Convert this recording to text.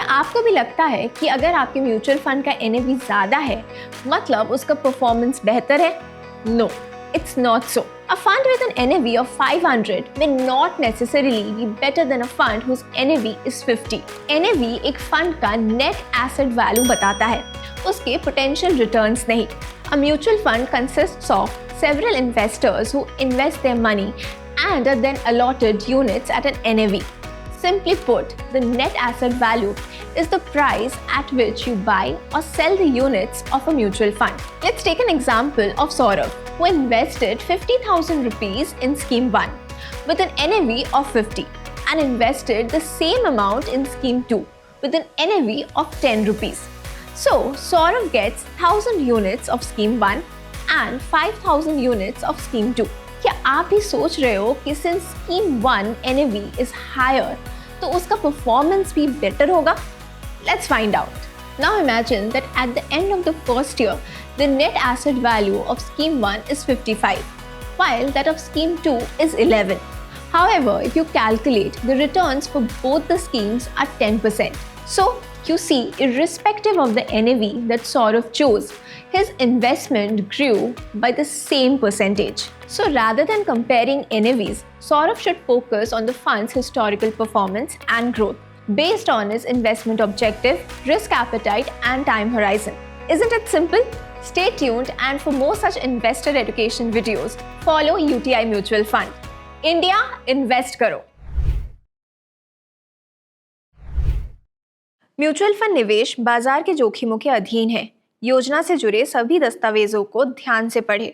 क्या आपको भी लगता है कि अगर आपके म्यूचुअल फंड का NAV ज़्यादा है मतलब उसका परफॉर्मेंस बेहतर है? No, it's not so. A fund with an NAV of 500 may not necessarily be better than a fund whose NAV is 50. NAV एक फंड का नेट एसेट वैल्यू बताता है, उसके पोटेंशियल रिटर्न्स नहीं. A mutual fund consists of several investors who invest their money and are then allotted units at an NAV. Simply put, the net asset value is the price at which you buy or sell the units of a mutual fund. Let's take an example of Saurav, who invested 50,000 rupees in Scheme 1 with an NAV of 50 and invested the same amount in Scheme 2 with an NAV of 10 rupees. So, Saurav gets 1,000 units of Scheme 1 and 5,000 units of Scheme 2. क्या आप भी सोच रहे हो कि since Scheme 1 NAV is higher, तो उसका performance भी better होगा? Let's find out. Now imagine that at the end of the first year, the net asset value of Scheme 1 is 55, while that of Scheme 2 is 11. However, if you calculate, the returns for both the schemes are 10%. So, you see, irrespective of the NAV that Saurav chose, his investment grew by the same percentage. So rather than comparing NAVs, Saurav should focus on the fund's historical performance and growth based on his investment objective, risk appetite, and time horizon. Isn't it simple? Stay tuned, and for more such investor education videos, follow UTI Mutual Fund. India, invest karo. Mutual fund निवेश बाजार के जोखिमों के अधीन है. योजना से जुड़े सभी दस्तावेजों को ध्यान से पढ़ें.